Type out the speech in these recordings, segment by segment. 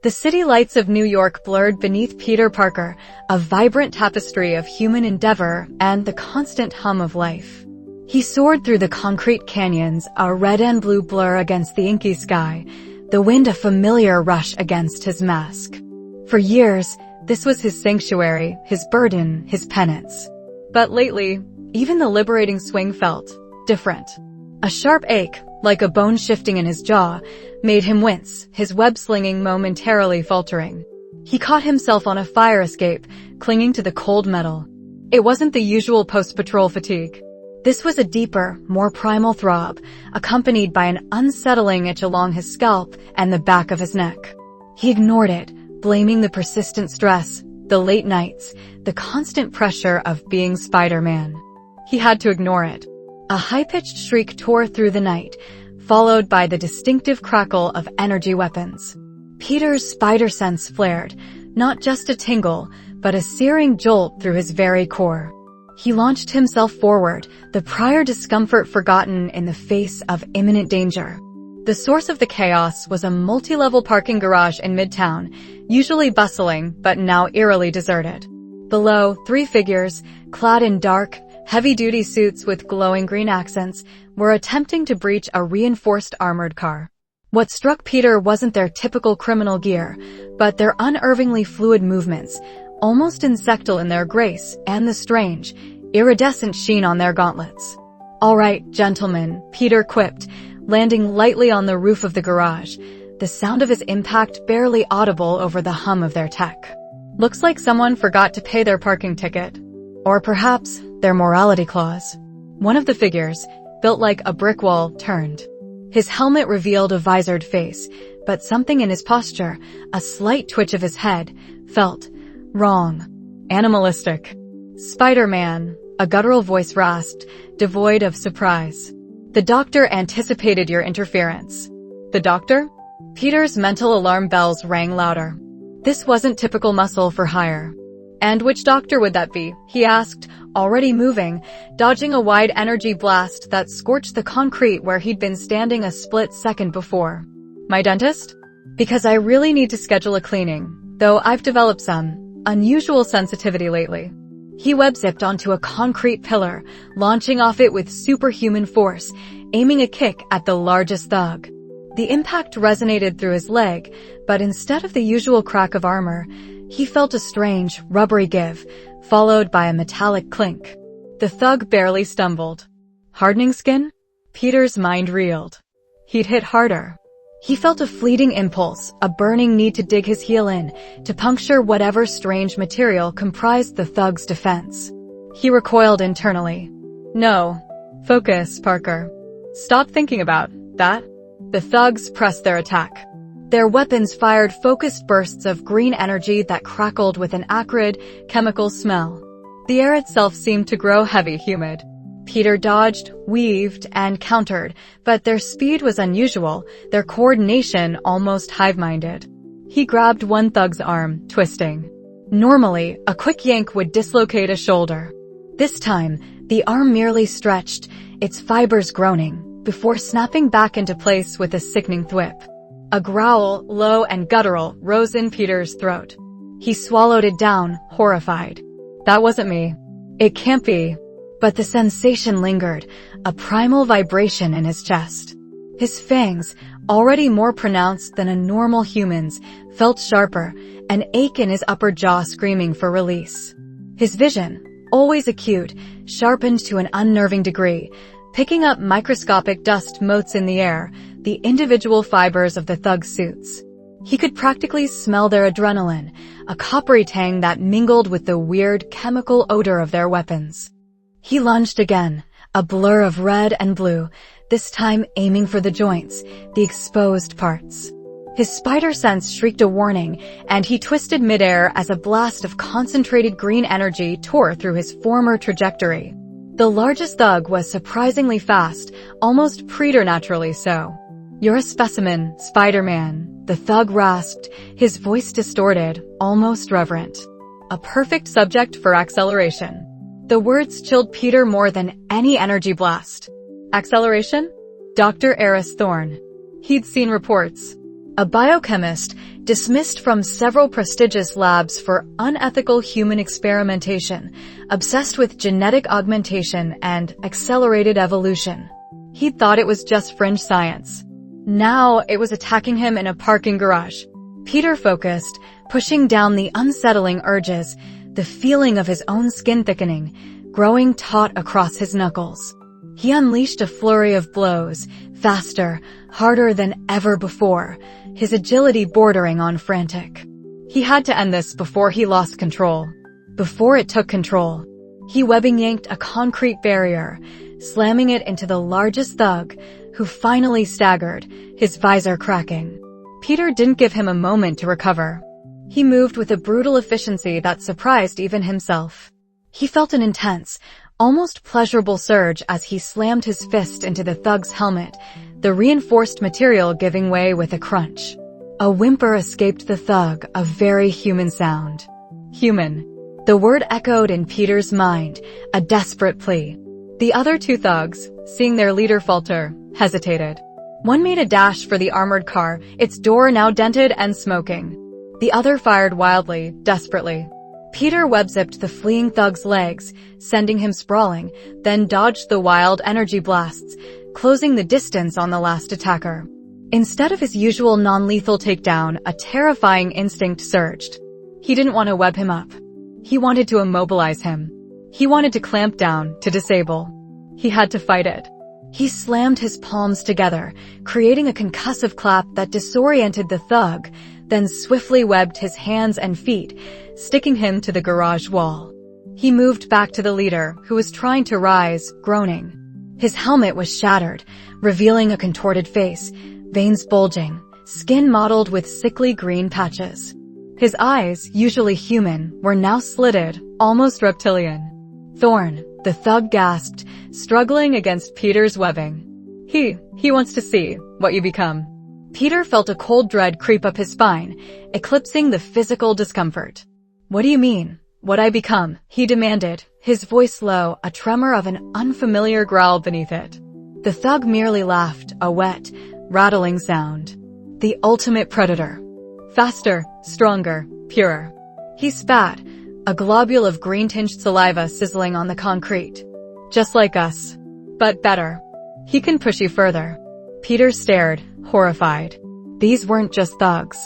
The city lights of New York blurred beneath Peter Parker, a vibrant tapestry of human endeavor and the constant hum of life. He soared through the concrete canyons, a red and blue blur against the inky sky, the wind a familiar rush against his mask. For years, this was his sanctuary, his burden, his penance. But lately, even the liberating swing felt different. A sharp ache, like a bone shifting in his jaw, made him wince, his web-slinging momentarily faltering. He caught himself on a fire escape, clinging to the cold metal. It wasn't the usual post-patrol fatigue. This was a deeper, more primal throb, accompanied by an unsettling itch along his scalp and the back of his neck. He ignored it, blaming the persistent stress, the late nights, the constant pressure of being Spider-Man. He had to ignore it. A high-pitched shriek tore through the night, followed by the distinctive crackle of energy weapons. Peter's spider sense flared, not just a tingle, but a searing jolt through his very core. He launched himself forward, the prior discomfort forgotten in the face of imminent danger. The source of the chaos was a multi-level parking garage in Midtown, usually bustling but now eerily deserted. Below, 3 figures, clad in dark, heavy-duty suits with glowing green accents, were attempting to breach a reinforced armored car. What struck Peter wasn't their typical criminal gear, but their unervingly fluid movements, almost insectal in their grace, and the strange, iridescent sheen on their gauntlets. "All right, gentlemen," Peter quipped, landing lightly on the roof of the garage, the sound of his impact barely audible over the hum of their tech. "Looks like someone forgot to pay their parking ticket. Or perhaps their morality clause." One of the figures, built like a brick wall, turned. His helmet revealed a visored face, but something in his posture, a slight twitch of his head, felt wrong. Animalistic. "Spider-Man," a guttural voice rasped, devoid of surprise. "The doctor anticipated your interference." "The doctor?" Peter's mental alarm bells rang louder. This wasn't typical muscle for hire. "And which doctor would that be?" he asked, already moving, dodging a wide energy blast that scorched the concrete where he'd been standing a split second before. "My dentist? Because I really need to schedule a cleaning, though I've developed some unusual sensitivity lately." He web-zipped onto a concrete pillar, launching off it with superhuman force, aiming a kick at the largest thug. The impact resonated through his leg, but instead of the usual crack of armor, he felt a strange, rubbery give, followed by a metallic clink. The thug barely stumbled. Hardening skin? Peter's mind reeled. He'd hit harder. He felt a fleeting impulse, a burning need to dig his heel in, to puncture whatever strange material comprised the thug's defense. He recoiled internally. "No. Focus, Parker. Stop thinking about that." The thugs pressed their attack. Their weapons fired focused bursts of green energy that crackled with an acrid, chemical smell. The air itself seemed to grow heavy, humid. Peter dodged, weaved, and countered, but their speed was unusual, their coordination almost hive-minded. He grabbed one thug's arm, twisting. Normally, a quick yank would dislocate a shoulder. This time, the arm merely stretched, its fibers groaning, before snapping back into place with a sickening thwip. A growl, low and guttural, rose in Peter's throat. He swallowed it down, horrified. "That wasn't me. It can't be." But the sensation lingered, a primal vibration in his chest. His fangs, already more pronounced than a normal human's, felt sharper, an ache in his upper jaw screaming for release. His vision, always acute, sharpened to an unnerving degree, picking up microscopic dust motes in the air, the individual fibers of the thug's suits. He could practically smell their adrenaline, a coppery tang that mingled with the weird chemical odor of their weapons. He lunged again, a blur of red and blue, this time aiming for the joints, the exposed parts. His spider sense shrieked a warning, and he twisted midair as a blast of concentrated green energy tore through his former trajectory. The largest thug was surprisingly fast, almost preternaturally so. "You're a specimen, Spider-Man," the thug rasped, his voice distorted, almost reverent. "A perfect subject for acceleration." The words chilled Peter more than any energy blast. Acceleration? Dr. Aris Thorne. He'd seen reports. a biochemist dismissed from several prestigious labs for unethical human experimentation, obsessed with genetic augmentation and accelerated evolution. He thought it was just fringe science. Now it was attacking him in a parking garage. Peter focused, pushing down the unsettling urges, the feeling of his own skin thickening, growing taut across his knuckles. He unleashed a flurry of blows, faster, harder than ever before, his agility bordering on frantic. He had to end this before he lost control. Before it took control. He webbing yanked a concrete barrier, slamming it into the largest thug, who finally staggered, his visor cracking. Peter didn't give him a moment to recover. He moved with a brutal efficiency that surprised even himself. He felt an intense, almost pleasurable surge as he slammed his fist into the thug's helmet, the reinforced material giving way with a crunch. A whimper escaped the thug, a very human sound. Human. The word echoed in Peter's mind, a desperate plea. The other two thugs, seeing their leader falter, hesitated. One made a dash for the armored car, its door now dented and smoking. The other fired wildly, desperately. Peter web-zipped the fleeing thug's legs, sending him sprawling, then dodged the wild energy blasts, closing the distance on the last attacker. Instead of his usual non-lethal takedown, a terrifying instinct surged. He didn't want to web him up. He wanted to immobilize him. He wanted to clamp down, to disable. He had to fight it. He slammed his palms together, creating a concussive clap that disoriented the thug, then swiftly webbed his hands and feet, sticking him to the garage wall. He moved back to the leader, who was trying to rise, groaning. His helmet was shattered, revealing a contorted face, veins bulging, skin mottled with sickly green patches. His eyes, usually human, were now slitted, almost reptilian. Thorne, the thug gasped, struggling against Peter's webbing. He wants to see what you become. Peter felt a cold dread creep up his spine, eclipsing the physical discomfort. What do you mean, what I become? He demanded, his voice low, a tremor of an unfamiliar growl beneath it. The thug merely laughed, a wet, rattling sound. The ultimate predator. Faster, stronger, purer. He spat, a globule of green-tinged saliva sizzling on the concrete. Just like us. But better. He can push you further. Peter stared, horrified. These weren't just thugs.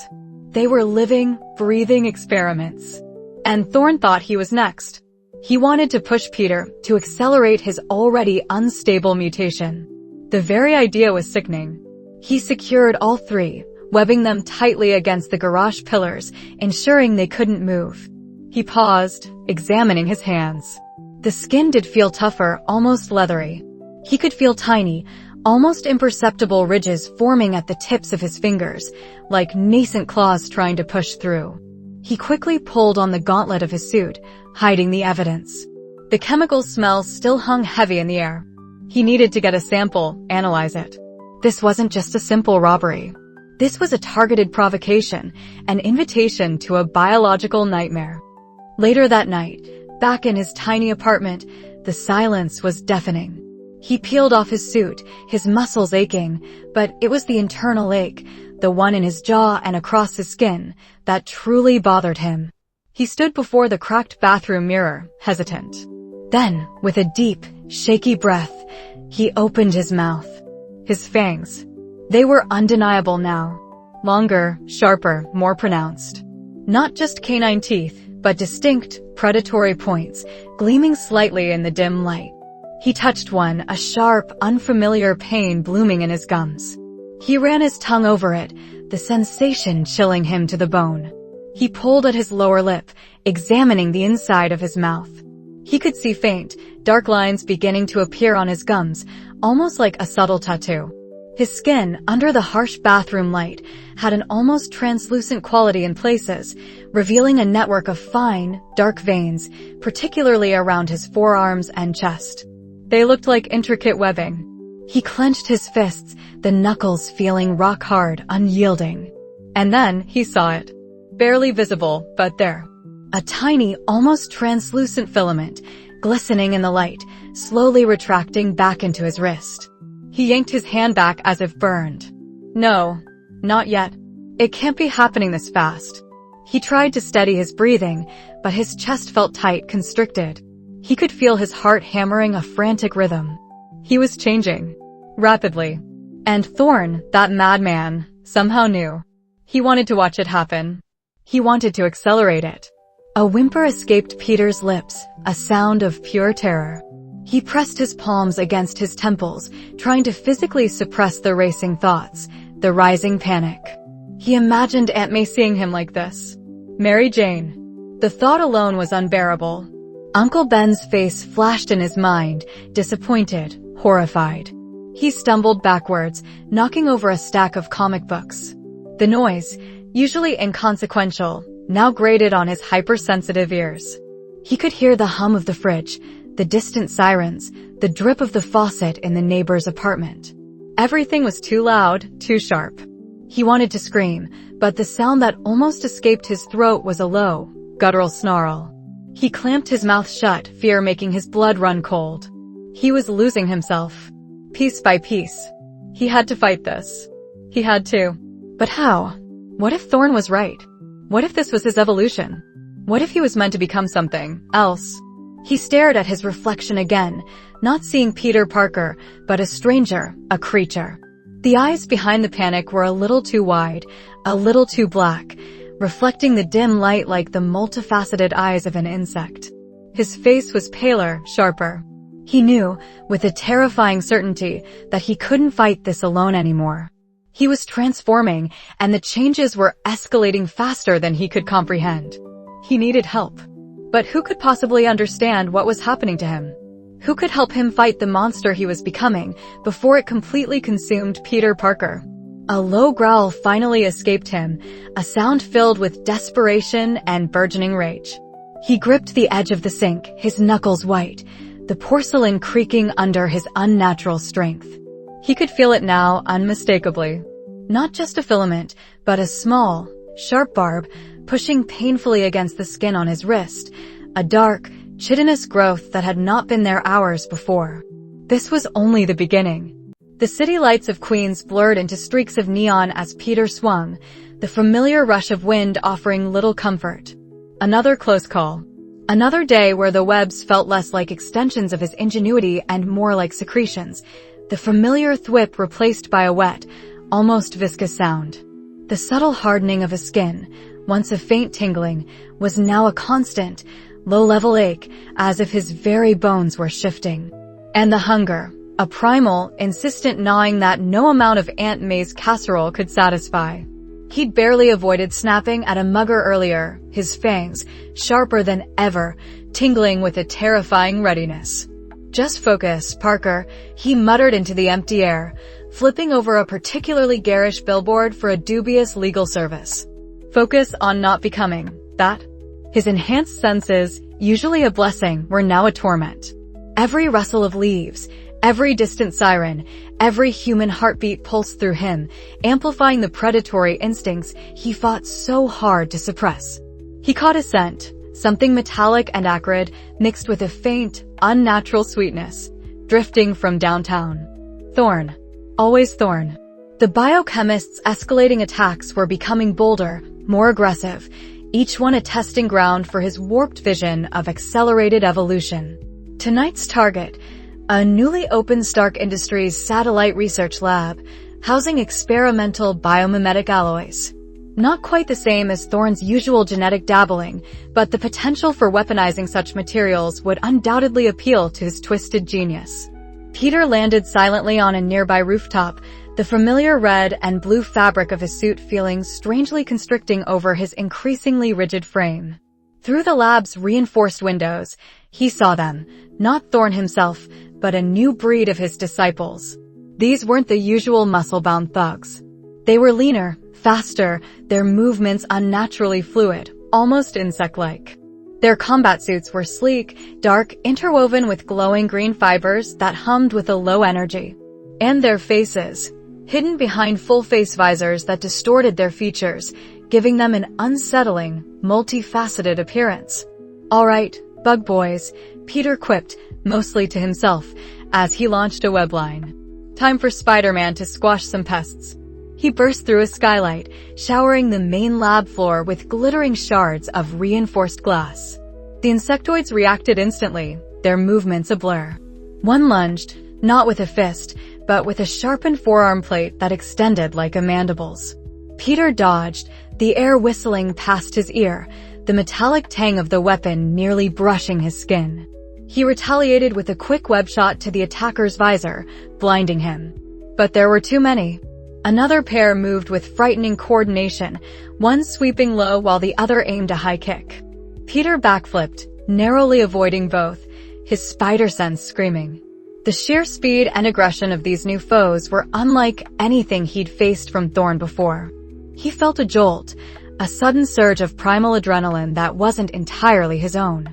They were living, breathing experiments. And Thorne thought he was next. He wanted to push Peter to accelerate his already unstable mutation. The very idea was sickening. He secured all three, webbing them tightly against the garage pillars, ensuring they couldn't move. He paused, examining his hands. The skin did feel tougher, almost leathery. He could feel tiny, almost imperceptible ridges forming at the tips of his fingers, like nascent claws trying to push through. He quickly pulled on the gauntlet of his suit, hiding the evidence. The chemical smell still hung heavy in the air. He needed to get a sample, analyze it. This wasn't just a simple robbery. This was a targeted provocation, an invitation to a biological nightmare. Later that night, back in his tiny apartment, the silence was deafening. He peeled off his suit, his muscles aching, but it was the internal ache, the one in his jaw and across his skin, that truly bothered him. He stood before the cracked bathroom mirror, hesitant. Then, with a deep, shaky breath, he opened his mouth. His fangs. They were undeniable now. Longer, sharper, more pronounced. Not just canine teeth, but distinct, predatory points, gleaming slightly in the dim light. He touched one, a sharp, unfamiliar pain blooming in his gums. He ran his tongue over it, the sensation chilling him to the bone. He pulled at his lower lip, examining the inside of his mouth. He could see faint, dark lines beginning to appear on his gums, almost like a subtle tattoo. His skin, under the harsh bathroom light, had an almost translucent quality in places, revealing a network of fine, dark veins, particularly around his forearms and chest. They looked like intricate webbing. He clenched his fists, the knuckles feeling rock-hard, unyielding. And then he saw it. Barely visible, but there. A tiny, almost translucent filament, glistening in the light, slowly retracting back into his wrist. He yanked his hand back as if burned. No, not yet. It can't be happening this fast. He tried to steady his breathing, but his chest felt tight, constricted. He could feel his heart hammering a frantic rhythm. He was changing. Rapidly. And Thorne, that madman, somehow knew. He wanted to watch it happen. He wanted to accelerate it. A whimper escaped Peter's lips, a sound of pure terror. He pressed his palms against his temples, trying to physically suppress the racing thoughts, the rising panic. He imagined Aunt May seeing him like this. Mary Jane. The thought alone was unbearable. Uncle Ben's face flashed in his mind, disappointed, horrified. He stumbled backwards, knocking over a stack of comic books. The noise, usually inconsequential, now grated on his hypersensitive ears. He could hear the hum of the fridge, the distant sirens, the drip of the faucet in the neighbor's apartment. Everything was too loud, too sharp. He wanted to scream, but the sound that almost escaped his throat was a low, guttural snarl. He clamped his mouth shut, fear making his blood run cold. He was losing himself. Piece by piece. He had to fight this. He had to. But how? What if Thorne was right? What if this was his evolution? What if he was meant to become something else? He stared at his reflection again, not seeing Peter Parker, but a stranger, a creature. The eyes behind the panic were a little too wide, a little too black, reflecting the dim light like the multifaceted eyes of an insect. His face was paler, sharper. He knew, with a terrifying certainty, that he couldn't fight this alone anymore. He was transforming, and the changes were escalating faster than he could comprehend. He needed help. But who could possibly understand what was happening to him? Who could help him fight the monster he was becoming before it completely consumed Peter Parker? A low growl finally escaped him, a sound filled with desperation and burgeoning rage. He gripped the edge of the sink, his knuckles white, the porcelain creaking under his unnatural strength. He could feel it now, unmistakably. Not just a filament, but a small, sharp barb, pushing painfully against the skin on his wrist, a dark, chitinous growth that had not been there hours before. This was only the beginning. The city lights of Queens blurred into streaks of neon as Peter swung, the familiar rush of wind offering little comfort. Another close call. Another day where the webs felt less like extensions of his ingenuity and more like secretions, the familiar thwip replaced by a wet, almost viscous sound. The subtle hardening of his skin, once a faint tingling, was now a constant, low-level ache, as if his very bones were shifting. And the hunger, a primal, insistent gnawing that no amount of Aunt May's casserole could satisfy. He'd barely avoided snapping at a mugger earlier, his fangs, sharper than ever, tingling with a terrifying readiness. Just focus, Parker, he muttered into the empty air, flipping over a particularly garish billboard for a dubious legal service. Focus on not becoming that. His enhanced senses, usually a blessing, were now a torment. Every rustle of leaves, every distant siren, every human heartbeat pulsed through him, amplifying the predatory instincts he fought so hard to suppress. He caught a scent, something metallic and acrid, mixed with a faint, unnatural sweetness, drifting from downtown. Thorne. Always Thorne. The biochemist's escalating attacks were becoming bolder, more aggressive, each one a testing ground for his warped vision of accelerated evolution. Tonight's target, a newly opened Stark Industries satellite research lab, housing experimental biomimetic alloys. Not quite the same as Thorne's usual genetic dabbling, but the potential for weaponizing such materials would undoubtedly appeal to his twisted genius. Peter landed silently on a nearby rooftop, the familiar red and blue fabric of his suit feeling strangely constricting over his increasingly rigid frame. Through the lab's reinforced windows, he saw them, not Thorne himself, but a new breed of his disciples. These weren't the usual muscle-bound thugs. They were leaner, faster, their movements unnaturally fluid, almost insect-like. Their combat suits were sleek, dark, interwoven with glowing green fibers that hummed with a low energy. And their faces, hidden behind full-face visors that distorted their features, giving them an unsettling, multifaceted appearance. "All right, bug boys," Peter quipped, mostly to himself, as he launched a webline. "Time for Spider-Man to squash some pests." He burst through a skylight, showering the main lab floor with glittering shards of reinforced glass. The insectoids reacted instantly, their movements a blur. One lunged, not with a fist, but with a sharpened forearm plate that extended like a mandible's. Peter dodged, the air whistling past his ear, the metallic tang of the weapon nearly brushing his skin. He retaliated with a quick web shot to the attacker's visor, blinding him. But there were too many. Another pair moved with frightening coordination, one sweeping low while the other aimed a high kick. Peter backflipped, narrowly avoiding both, his spider sense screaming. The sheer speed and aggression of these new foes were unlike anything he'd faced from Thorne before. He felt a jolt, a sudden surge of primal adrenaline that wasn't entirely his own.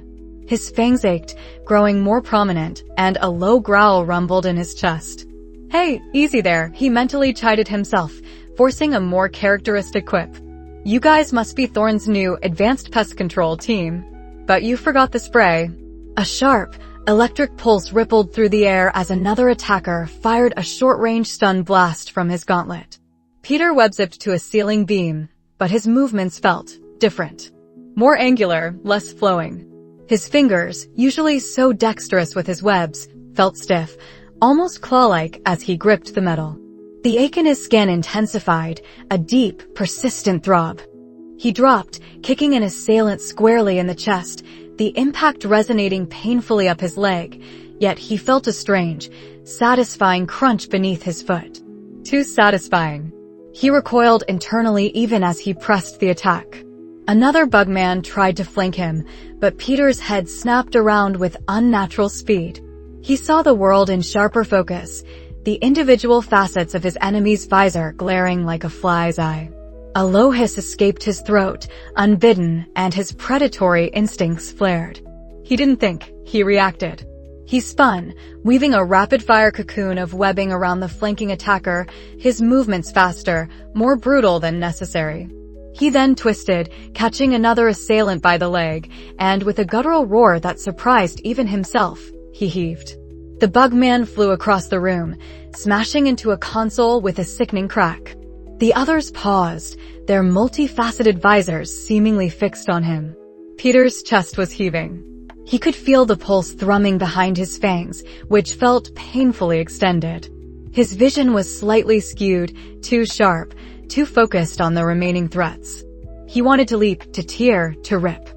His fangs ached, growing more prominent, and a low growl rumbled in his chest. "Hey, easy there," he mentally chided himself, forcing a more characteristic quip. "You guys must be Thorne's new advanced pest control team. But you forgot the spray." A sharp, electric pulse rippled through the air as another attacker fired a short-range stun blast from his gauntlet. Peter web-zipped to a ceiling beam, but his movements felt different. More angular, less flowing. His fingers, usually so dexterous with his webs, felt stiff, almost claw-like as he gripped the metal. The ache in his skin intensified, a deep, persistent throb. He dropped, kicking an assailant squarely in the chest, the impact resonating painfully up his leg, yet he felt a strange, satisfying crunch beneath his foot. Too satisfying. He recoiled internally even as he pressed the attack. Another bugman tried to flank him, but Peter's head snapped around with unnatural speed. He saw the world in sharper focus, the individual facets of his enemy's visor glaring like a fly's eye. A low hiss escaped his throat, unbidden, and his predatory instincts flared. He didn't think, he reacted. He spun, weaving a rapid-fire cocoon of webbing around the flanking attacker, his movements faster, more brutal than necessary. He then twisted, catching another assailant by the leg, and with a guttural roar that surprised even himself, he heaved. The bugman flew across the room, smashing into a console with a sickening crack. The others paused, their multifaceted visors seemingly fixed on him. Peter's chest was heaving. He could feel the pulse thrumming behind his fangs, which felt painfully extended. His vision was slightly skewed, too sharp, too focused on the remaining threats. He wanted to leap, to tear, to rip.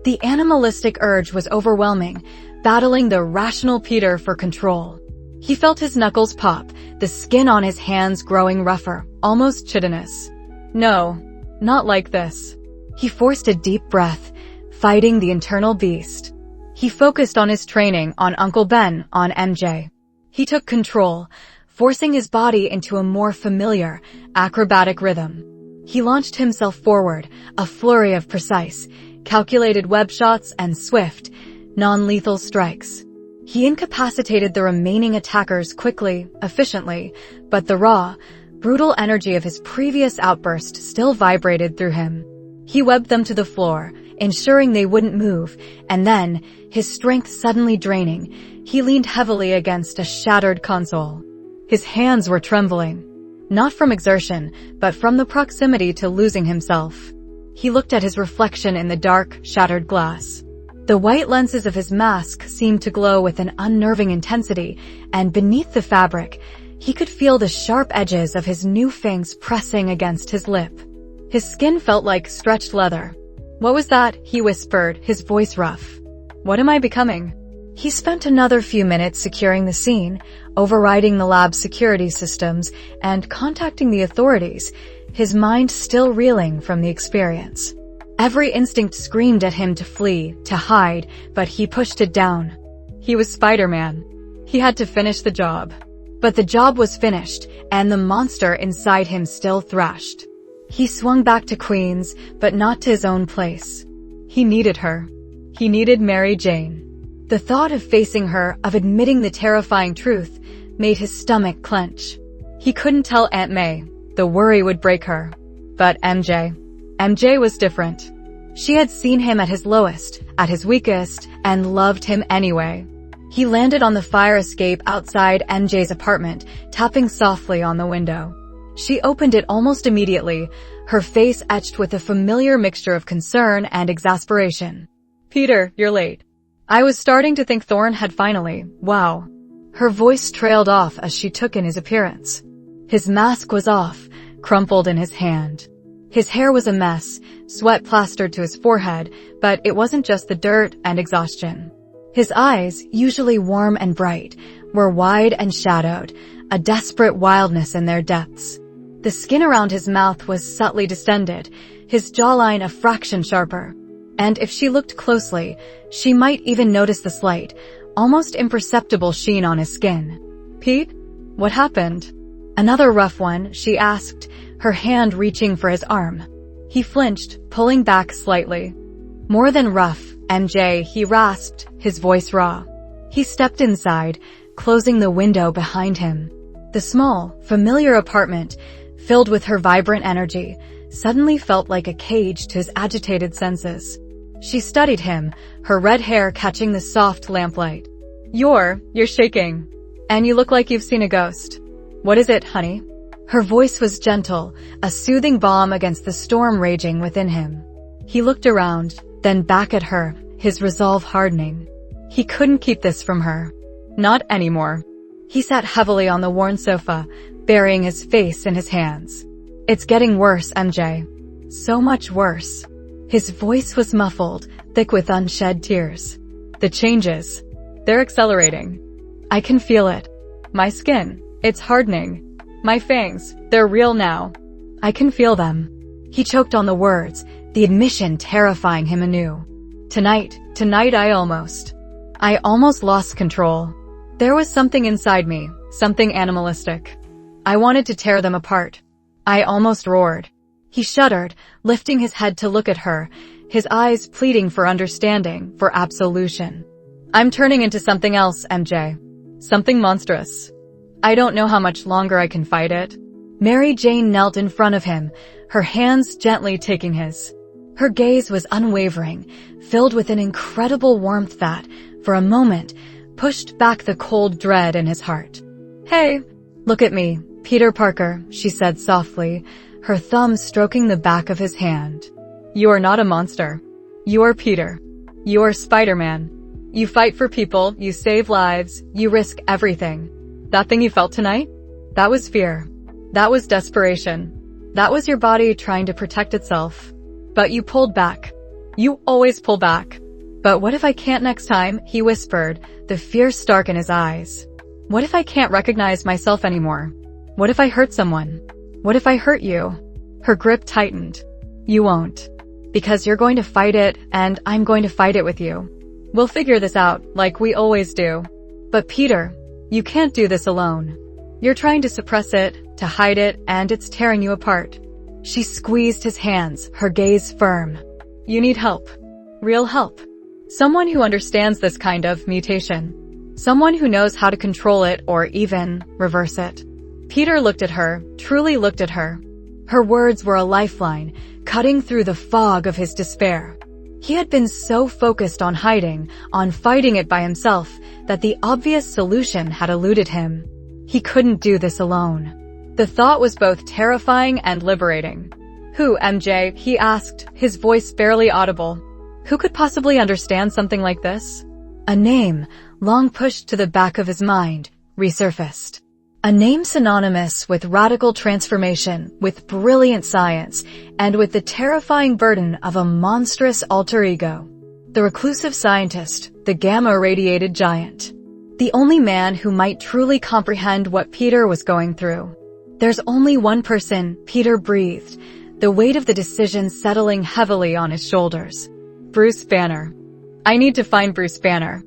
The animalistic urge was overwhelming, battling the rational Peter for control. He felt his knuckles pop, the skin on his hands growing rougher, almost chitinous. No, not like this. He forced a deep breath, fighting the internal beast. He focused on his training, on Uncle Ben, on MJ. He took control, forcing his body into a more familiar, acrobatic rhythm. He launched himself forward, a flurry of precise, calculated web shots and swift, non-lethal strikes. He incapacitated the remaining attackers quickly, efficiently, but the raw, brutal energy of his previous outburst still vibrated through him. He webbed them to the floor, ensuring they wouldn't move, and then, his strength suddenly draining, he leaned heavily against a shattered console. His hands were trembling, not from exertion, but from the proximity to losing himself. He looked at his reflection in the dark, shattered glass. The white lenses of his mask seemed to glow with an unnerving intensity, and beneath the fabric, he could feel the sharp edges of his new fangs pressing against his lip. His skin felt like stretched leather. "What was that?" he whispered, his voice rough. "What am I becoming?" He spent another few minutes securing the scene, overriding the lab's security systems, and contacting the authorities, his mind still reeling from the experience. Every instinct screamed at him to flee, to hide, but he pushed it down. He was Spider-Man. He had to finish the job. But the job was finished, and the monster inside him still thrashed. He swung back to Queens, but not to his own place. He needed her. He needed Mary Jane. The thought of facing her, of admitting the terrifying truth, made his stomach clench. He couldn't tell Aunt May. The worry would break her. But MJ was different. She had seen him at his lowest, at his weakest, and loved him anyway. He landed on the fire escape outside MJ's apartment, tapping softly on the window. She opened it almost immediately, her face etched with a familiar mixture of concern and exasperation. "Peter, you're late. I was starting to think Thorne had finally, wow." Her voice trailed off as she took in his appearance. His mask was off, crumpled in his hand. His hair was a mess, sweat plastered to his forehead, but it wasn't just the dirt and exhaustion. His eyes, usually warm and bright, were wide and shadowed, a desperate wildness in their depths. The skin around his mouth was subtly distended, his jawline a fraction sharper. And if she looked closely, she might even notice the slight, almost imperceptible sheen on his skin. "Pete? What happened?" "Another rough one," she asked, her hand reaching for his arm. He flinched, pulling back slightly. "More than rough, MJ," he rasped, his voice raw. He stepped inside, closing the window behind him. The small, familiar apartment, filled with her vibrant energy, suddenly felt like a cage to his agitated senses. She studied him, her red hair catching the soft lamplight. You're shaking. And you look like you've seen a ghost. What is it, honey?" Her voice was gentle, a soothing balm against the storm raging within him. He looked around, then back at her, his resolve hardening. He couldn't keep this from her. Not anymore. He sat heavily on the worn sofa, burying his face in his hands. "It's getting worse, MJ. So much worse." His voice was muffled, thick with unshed tears. "The changes. They're accelerating. I can feel it. My skin, it's hardening. My fangs, they're real now. I can feel them." He choked on the words, the admission terrifying him anew. Tonight I almost lost control. There was something inside me, something animalistic. I wanted to tear them apart. I almost roared." He shuddered, lifting his head to look at her, his eyes pleading for understanding, for absolution. "I'm turning into something else, MJ. Something monstrous. I don't know how much longer I can fight it." Mary Jane knelt in front of him, her hands gently taking his. Her gaze was unwavering, filled with an incredible warmth that, for a moment, pushed back the cold dread in his heart. "Hey, look at me, Peter Parker," she said softly, her thumb stroking the back of his hand. "You are not a monster. You are Peter. You are Spider-Man. You fight for people, you save lives, you risk everything. That thing you felt tonight? That was fear. That was desperation. That was your body trying to protect itself. But you pulled back. You always pull back. But what if I can't next time?" he whispered, the fear stark in his eyes. "What if I can't recognize myself anymore? What if I hurt someone? What if I hurt you?" Her grip tightened. "You won't. Because you're going to fight it, and I'm going to fight it with you. We'll figure this out, like we always do. But Peter, you can't do this alone. You're trying to suppress it, to hide it, and it's tearing you apart." She squeezed his hands, her gaze firm. "You need help. Real help. Someone who understands this kind of mutation. Someone who knows how to control it or even reverse it." Peter looked at her, truly looked at her. Her words were a lifeline, cutting through the fog of his despair. He had been so focused on hiding, on fighting it by himself, that the obvious solution had eluded him. He couldn't do this alone. The thought was both terrifying and liberating. "Who, MJ?" he asked, his voice barely audible. "Who could possibly understand something like this?" A name, long pushed to the back of his mind, resurfaced. A name synonymous with radical transformation, with brilliant science, and with the terrifying burden of a monstrous alter ego. The reclusive scientist, the gamma-radiated giant. The only man who might truly comprehend what Peter was going through. "There's only one person," Peter breathed, the weight of the decision settling heavily on his shoulders. "Bruce Banner. I need to find Bruce Banner."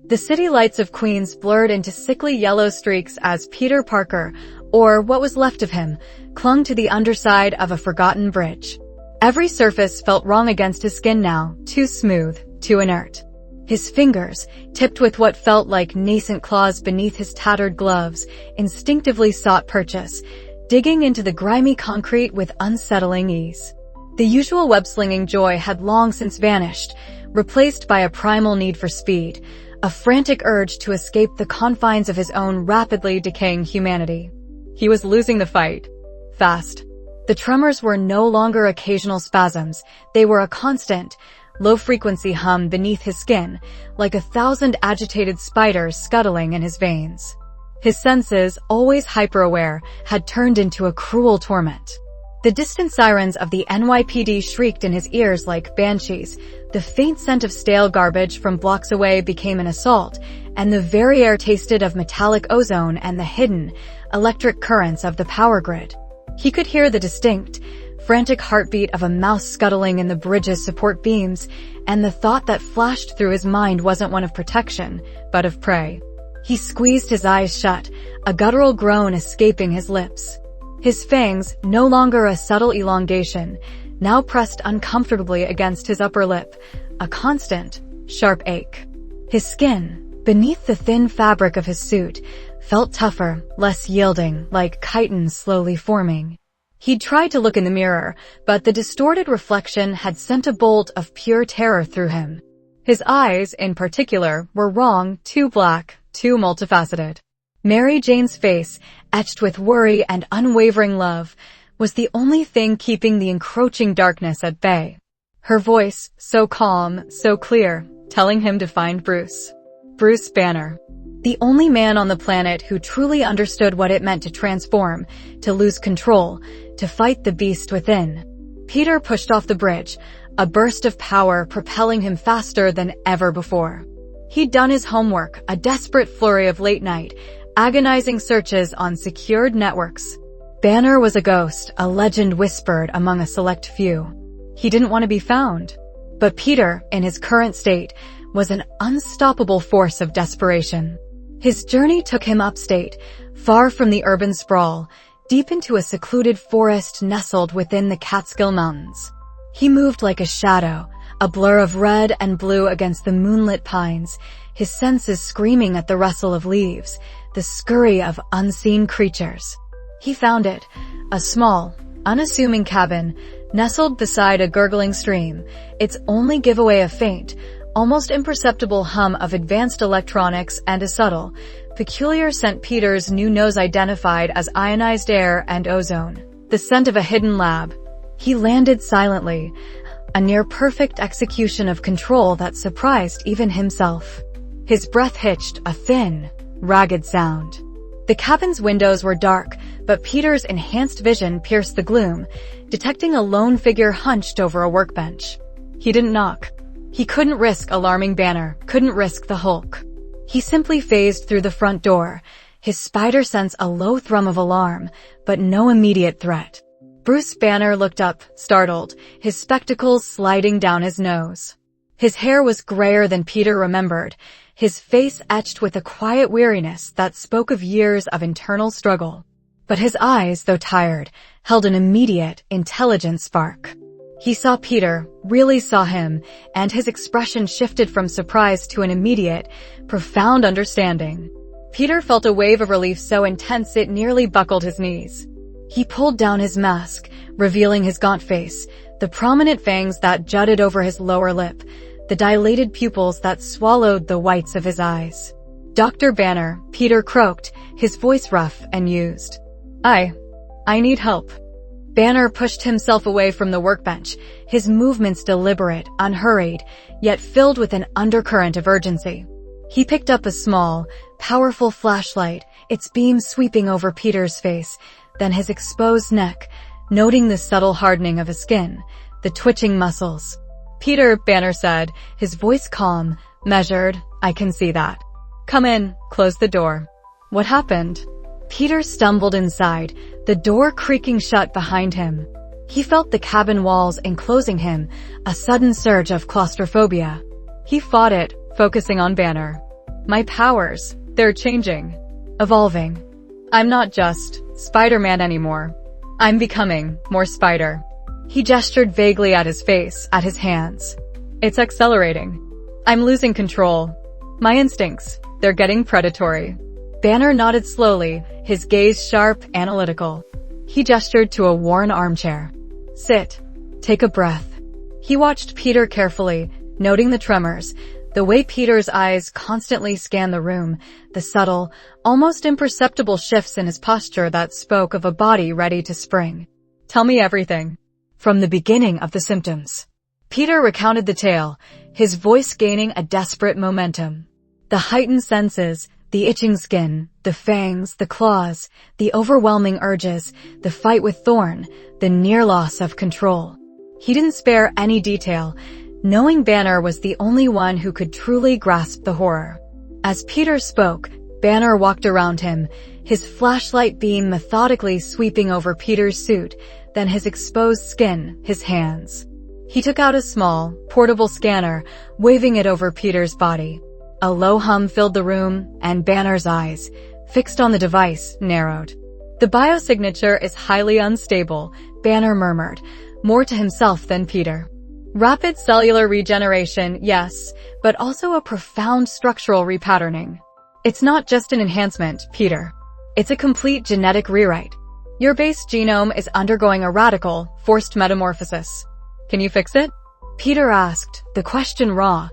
The city lights of Queens blurred into sickly yellow streaks as Peter Parker, or what was left of him, clung to the underside of a forgotten bridge. Every surface felt wrong against his skin now, too smooth, too inert. His fingers, tipped with what felt like nascent claws beneath his tattered gloves, instinctively sought purchase, digging into the grimy concrete with unsettling ease. The usual web-slinging joy had long since vanished, replaced by a primal need for speed, a frantic urge to escape the confines of his own rapidly decaying humanity. He was losing the fight. fast. The tremors were no longer occasional spasms. They were a constant, low-frequency hum beneath his skin, like 1,000 agitated spiders scuttling in his veins. His senses, always hyper-aware, had turned into a cruel torment. The distant sirens of the NYPD shrieked in his ears like banshees. The faint scent of stale garbage from blocks away became an assault, and the very air tasted of metallic ozone and the hidden, electric currents of the power grid. He could hear the distinct, frantic heartbeat of a mouse scuttling in the bridge's support beams, and the thought that flashed through his mind wasn't one of protection, but of prey. He squeezed his eyes shut, a guttural groan escaping his lips. His fangs, no longer a subtle elongation, now pressed uncomfortably against his upper lip, a constant, sharp ache. His skin, beneath the thin fabric of his suit, felt tougher, less yielding, like chitin slowly forming. He'd tried to look in the mirror, but the distorted reflection had sent a bolt of pure terror through him. His eyes, in particular, were wrong, too black, too multifaceted. Mary Jane's face, etched with worry and unwavering love, was the only thing keeping the encroaching darkness at bay. Her voice, so calm, so clear, telling him to find Bruce. Bruce Banner. The only man on the planet who truly understood what it meant to transform, to lose control, to fight the beast within. Peter pushed off the bridge, a burst of power propelling him faster than ever before. He'd done his homework, a desperate flurry of late-night, agonizing searches on secured networks. Banner was a ghost, a legend whispered among a select few. He didn't want to be found. But Peter, in his current state, was an unstoppable force of desperation. His journey took him upstate, far from the urban sprawl, deep into a secluded forest nestled within the Catskill Mountains. He moved like a shadow, a blur of red and blue against the moonlit pines, his senses screaming at the rustle of leaves, the scurry of unseen creatures. He found it, a small, unassuming cabin, nestled beside a gurgling stream, its only giveaway a faint, almost imperceptible hum of advanced electronics and a subtle, peculiar scent Peter's new nose identified as ionized air and ozone, the scent of a hidden lab. He landed silently, a near-perfect execution of control that surprised even himself. His breath hitched, a thin, ragged sound. The cabin's windows were dark, but Peter's enhanced vision pierced the gloom, detecting a lone figure hunched over a workbench. He didn't knock. He couldn't risk alarming Banner, couldn't risk the Hulk. He simply phased through the front door, his spider sense a low thrum of alarm, but no immediate threat. Bruce Banner looked up, startled, his spectacles sliding down his nose. His hair was grayer than Peter remembered, his face etched with a quiet weariness that spoke of years of internal struggle. But his eyes, though tired, held an immediate, intelligent spark. He saw Peter, really saw him, and his expression shifted from surprise to an immediate, profound understanding. Peter felt a wave of relief so intense it nearly buckled his knees. He pulled down his mask, revealing his gaunt face, the prominent fangs that jutted over his lower lip, the dilated pupils that swallowed the whites of his eyes. "Dr. Banner," Peter croaked, his voice rough and used. I need help." Banner pushed himself away from the workbench, his movements deliberate, unhurried, yet filled with an undercurrent of urgency. He picked up a small, powerful flashlight, its beam sweeping over Peter's face, then his exposed neck, noting the subtle hardening of his skin, the twitching muscles. "Peter," Banner said, his voice calm, measured, "I can see that. Come in, close the door." "What happened?" Peter stumbled inside, the door creaking shut behind him. He felt the cabin walls enclosing him, a sudden surge of claustrophobia. He fought it, focusing on Banner. "My powers, they're changing. Evolving. I'm not just Spider-Man anymore. I'm becoming more spider." He gestured vaguely at his face, at his hands. "It's accelerating. I'm losing control. My instincts, they're getting predatory." Banner nodded slowly, his gaze sharp, analytical. He gestured to a worn armchair. "Sit. Take a breath." He watched Peter carefully, noting the tremors, The way Peter's eyes constantly scanned the room, the subtle, almost imperceptible shifts in his posture that spoke of a body ready to spring. Tell me everything. From the beginning of the symptoms. Peter recounted the tale, his voice gaining a desperate momentum. The heightened senses, the itching skin, the fangs, the claws, the overwhelming urges, the fight with Thorne, the near loss of control. He didn't spare any detail, knowing Banner was the only one who could truly grasp the horror. As Peter spoke, Banner walked around him, his flashlight beam methodically sweeping over Peter's suit, then his exposed skin, his hands. He took out a small, portable scanner, waving it over Peter's body. A low hum filled the room, and Banner's eyes, fixed on the device, narrowed. The biosignature is highly unstable, Banner murmured, more to himself than Peter. Rapid cellular regeneration, yes, but also a profound structural repatterning. It's not just an enhancement, Peter. It's a complete genetic rewrite. Your base genome is undergoing a radical, forced metamorphosis. Can you fix it? Peter asked, the question raw,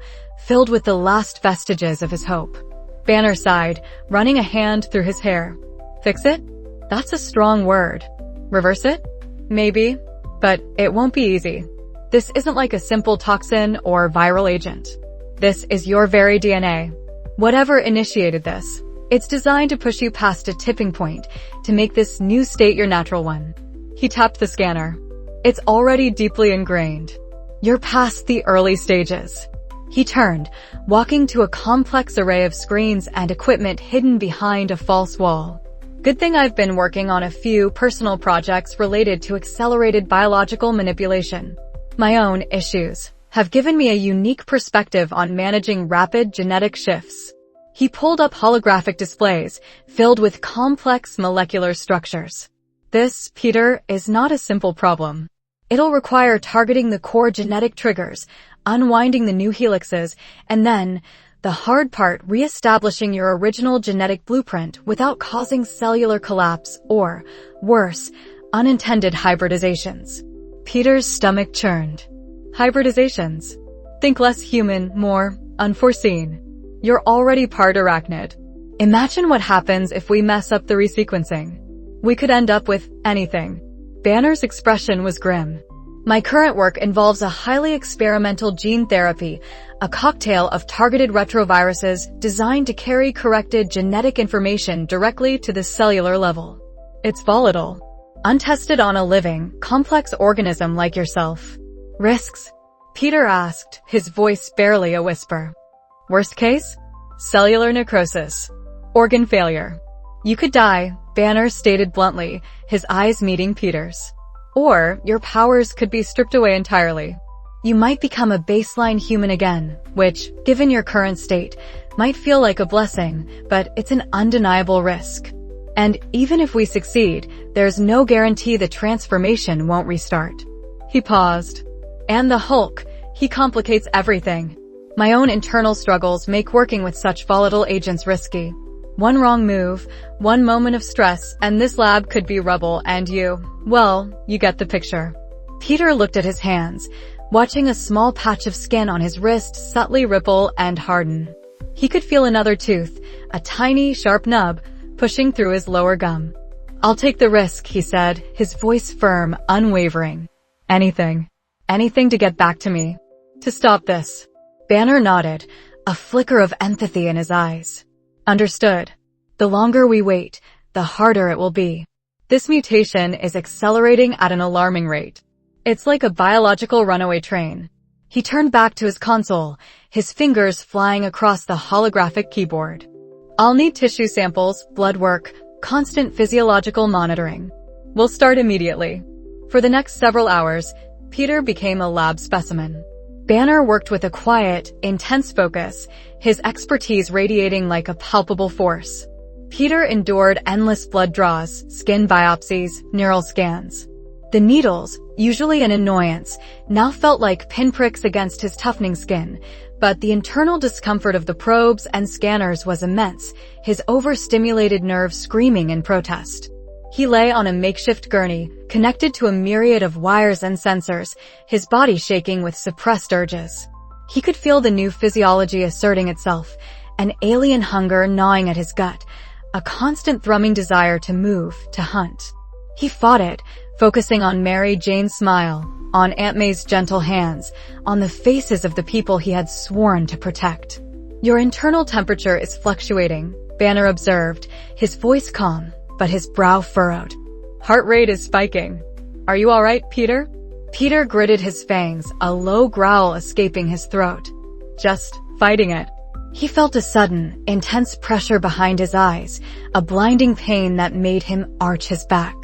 filled with the last vestiges of his hope. Banner sighed, running a hand through his hair. Fix it? That's a strong word. Reverse it? Maybe, but it won't be easy. This isn't like a simple toxin or viral agent. This is your very DNA. Whatever initiated this, it's designed to push you past a tipping point to make this new state your natural one. He tapped the scanner. It's already deeply ingrained. You're past the early stages. He turned, walking to a complex array of screens and equipment hidden behind a false wall. Good thing I've been working on a few personal projects related to accelerated biological manipulation. My own issues have given me a unique perspective on managing rapid genetic shifts. He pulled up holographic displays filled with complex molecular structures. This, Peter, is not a simple problem. It'll require targeting the core genetic triggers, unwinding the new helixes, and then, the hard part, re-establishing your original genetic blueprint without causing cellular collapse or, worse, unintended hybridizations. Peter's stomach churned. Hybridizations. Think less human, more unforeseen. You're already part arachnid. Imagine what happens if we mess up the resequencing. We could end up with anything. Banner's expression was grim. My current work involves a highly experimental gene therapy, a cocktail of targeted retroviruses designed to carry corrected genetic information directly to the cellular level. It's volatile. Untested on a living, complex organism like yourself. Risks? Peter asked, his voice barely a whisper. Worst case? Cellular necrosis. Organ failure. You could die, Banner stated bluntly, his eyes meeting Peter's. Or, your powers could be stripped away entirely. You might become a baseline human again, which, given your current state, might feel like a blessing, but it's an undeniable risk. And even if we succeed, there's no guarantee the transformation won't restart. He paused. And the Hulk, he complicates everything. My own internal struggles make working with such volatile agents risky. One wrong move, one moment of stress, and this lab could be rubble and well, you get the picture. Peter looked at his hands, watching a small patch of skin on his wrist subtly ripple and harden. He could feel another tooth, a tiny, sharp nub, pushing through his lower gum. I'll take the risk, he said, his voice firm, unwavering. Anything to get back to me. To stop this. Banner nodded, a flicker of empathy in his eyes. Understood. The longer we wait, the harder it will be. This mutation is accelerating at an alarming rate. It's like a biological runaway train. He turned back to his console, his fingers flying across the holographic keyboard. I'll need tissue samples, blood work, constant physiological monitoring. We'll start immediately. For the next several hours, Peter became a lab specimen. Banner worked with a quiet, intense focus, his expertise radiating like a palpable force. Peter endured endless blood draws, skin biopsies, neural scans. The needles, usually an annoyance, now felt like pinpricks against his toughening skin, but the internal discomfort of the probes and scanners was immense, his overstimulated nerves screaming in protest. He lay on a makeshift gurney, connected to a myriad of wires and sensors, his body shaking with suppressed urges. He could feel the new physiology asserting itself, an alien hunger gnawing at his gut, a constant thrumming desire to move, to hunt. He fought it, focusing on Mary Jane's smile, on Aunt May's gentle hands, on the faces of the people he had sworn to protect. "Your internal temperature is fluctuating," Banner observed, his voice calm, but his brow furrowed. "Heart rate is spiking. Are you all right, Peter?" Peter gritted his fangs, a low growl escaping his throat. "Just fighting it." He felt a sudden, intense pressure behind his eyes, a blinding pain that made him arch his back.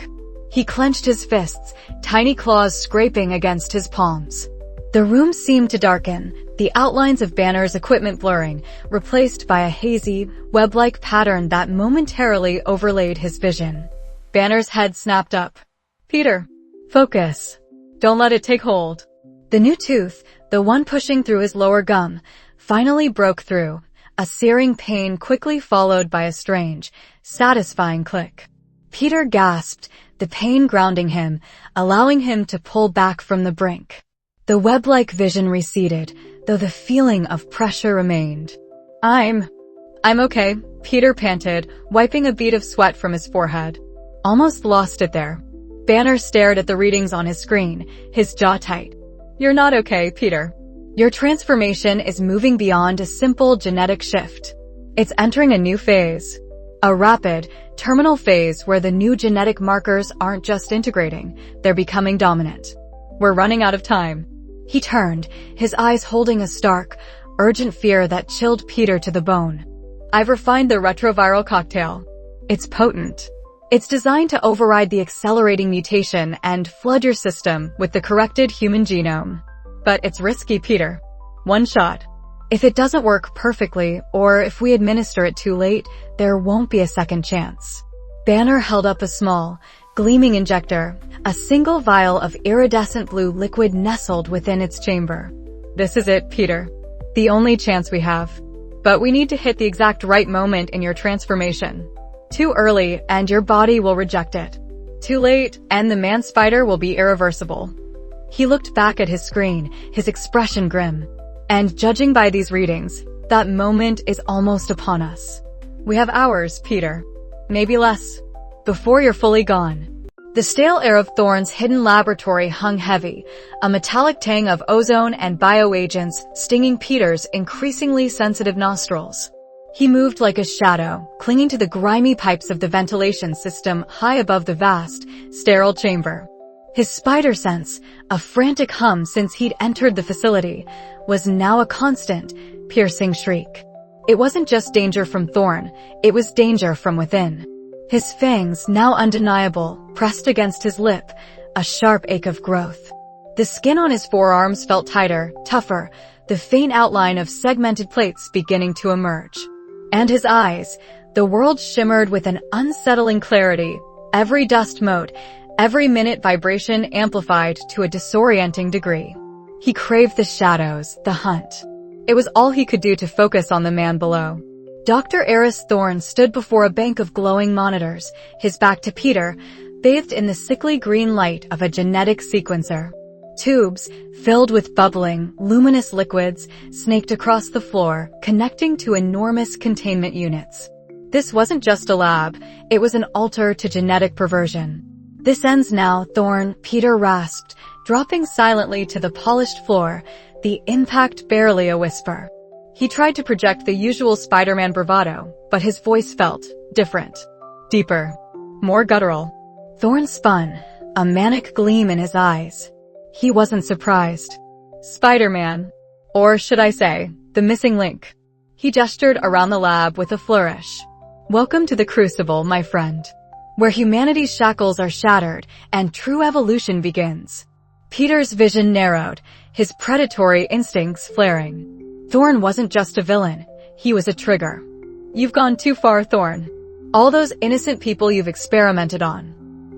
He clenched his fists, tiny claws scraping against his palms. The room seemed to darken, the outlines of Banner's equipment blurring, replaced by a hazy, web-like pattern that momentarily overlaid his vision. Banner's head snapped up. "Peter, focus. Don't let it take hold." The new tooth, the one pushing through his lower gum, finally broke through, a searing pain quickly followed by a strange, satisfying click. Peter gasped, the pain grounding him, allowing him to pull back from the brink. The web-like vision receded, though the feeling of pressure remained. I'm okay," Peter panted, wiping a bead of sweat from his forehead. "Almost lost it there." Banner stared at the readings on his screen, his jaw tight. "You're not okay, Peter. Your transformation is moving beyond a simple genetic shift. It's entering a new phase. A rapid, terminal phase where the new genetic markers aren't just integrating, they're becoming dominant. We're running out of time." He turned, his eyes holding a stark, urgent fear that chilled Peter to the bone. "I've refined the retroviral cocktail. It's potent. It's designed to override the accelerating mutation and flood your system with the corrected human genome. But it's risky, Peter. One shot. If it doesn't work perfectly, or if we administer it too late, there won't be a second chance." Banner held up a small, gleaming injector, a single vial of iridescent blue liquid nestled within its chamber. "This is it, Peter. The only chance we have. But we need to hit the exact right moment in your transformation. Too early, and your body will reject it. Too late, and the man-spider will be irreversible." He looked back at his screen, his expression grim. "And judging by these readings, that moment is almost upon us. We have hours, Peter. Maybe less. Before you're fully gone." The stale air of Thorne's hidden laboratory hung heavy, a metallic tang of ozone and bioagents stinging Peter's increasingly sensitive nostrils. He moved like a shadow, clinging to the grimy pipes of the ventilation system high above the vast, sterile chamber. His spider sense, a frantic hum since he'd entered the facility, was now a constant, piercing shriek. It wasn't just danger from Thorne, it was danger from within. His fangs, now undeniable, pressed against his lip, a sharp ache of growth. The skin on his forearms felt tighter, tougher, the faint outline of segmented plates beginning to emerge. And his eyes, the world shimmered with an unsettling clarity, every dust mote, every minute vibration amplified to a disorienting degree. He craved the shadows, the hunt. It was all he could do to focus on the man below. Dr. Aris Thorne stood before a bank of glowing monitors, his back to Peter, bathed in the sickly green light of a genetic sequencer. Tubes, filled with bubbling, luminous liquids, snaked across the floor, connecting to enormous containment units. This wasn't just a lab, it was an altar to genetic perversion. "This ends now, Thorne," Peter rasped, dropping silently to the polished floor, the impact barely a whisper. He tried to project the usual Spider-Man bravado, but his voice felt different, deeper, more guttural. Thorne spun, a manic gleam in his eyes. He wasn't surprised. "Spider-Man. Or should I say, the missing link." He gestured around the lab with a flourish. "Welcome to the Crucible, my friend, where humanity's shackles are shattered and true evolution begins." Peter's vision narrowed, his predatory instincts flaring. Thorne wasn't just a villain, he was a trigger. "You've gone too far, Thorne. All those innocent people you've experimented on.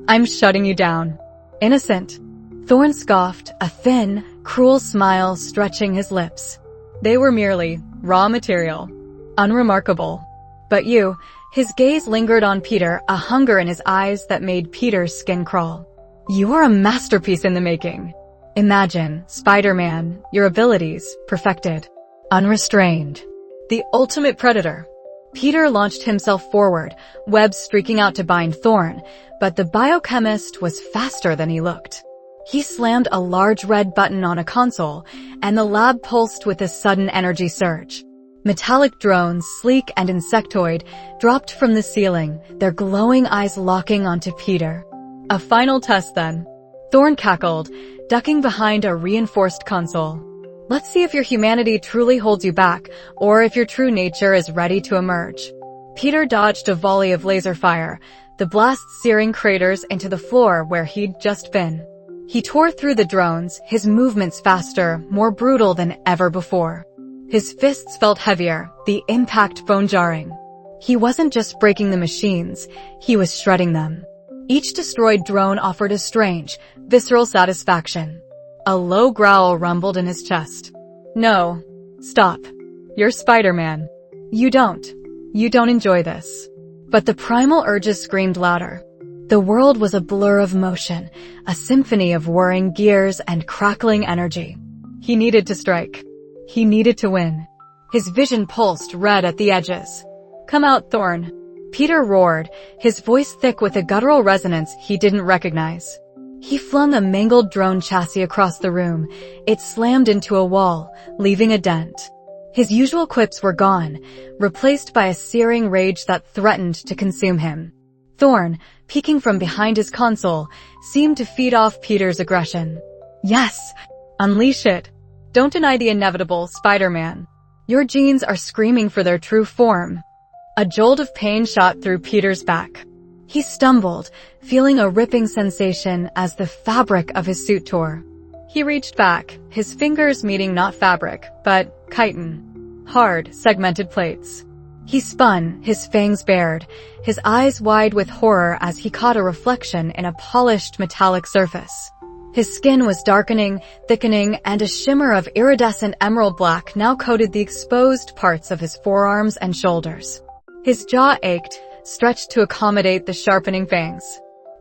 I'm shutting you down." "Innocent?" Thorne scoffed, a thin, cruel smile stretching his lips. "They were merely raw material. Unremarkable. But you," his gaze lingered on Peter, a hunger in his eyes that made Peter's skin crawl. "You are a masterpiece in the making." Imagine, Spider-Man, your abilities, perfected, unrestrained. The ultimate predator. Peter launched himself forward, webs streaking out to bind Thorne, but the biochemist was faster than he looked. He slammed a large red button on a console, and the lab pulsed with a sudden energy surge. Metallic drones, sleek and insectoid, dropped from the ceiling, their glowing eyes locking onto Peter. A final test then. Thorne cackled, ducking behind a reinforced console. Let's see if your humanity truly holds you back, or if your true nature is ready to emerge. Peter dodged a volley of laser fire, the blast searing craters into the floor where he'd just been. He tore through the drones, his movements faster, more brutal than ever before. His fists felt heavier, the impact bone-jarring. He wasn't just breaking the machines, he was shredding them. Each destroyed drone offered a strange, visceral satisfaction. A low growl rumbled in his chest. No. Stop. You're Spider-Man. You don't enjoy this. But the primal urges screamed louder. The world was a blur of motion, a symphony of whirring gears and crackling energy. He needed to strike. He needed to win. His vision pulsed red at the edges. Come out, Thorne. Peter roared, his voice thick with a guttural resonance he didn't recognize. He flung a mangled drone chassis across the room. It slammed into a wall, leaving a dent. His usual quips were gone, replaced by a searing rage that threatened to consume him. Thorne, peeking from behind his console, seemed to feed off Peter's aggression. Yes! Unleash it! Don't deny the inevitable, Spider-Man. Your genes are screaming for their true form. A jolt of pain shot through Peter's back. He stumbled, feeling a ripping sensation as the fabric of his suit tore. He reached back, his fingers meeting not fabric, but chitin. Hard, segmented plates. He spun, his fangs bared, his eyes wide with horror as he caught a reflection in a polished metallic surface. His skin was darkening, thickening, and a shimmer of iridescent emerald black now coated the exposed parts of his forearms and shoulders. His jaw ached, stretched to accommodate the sharpening fangs.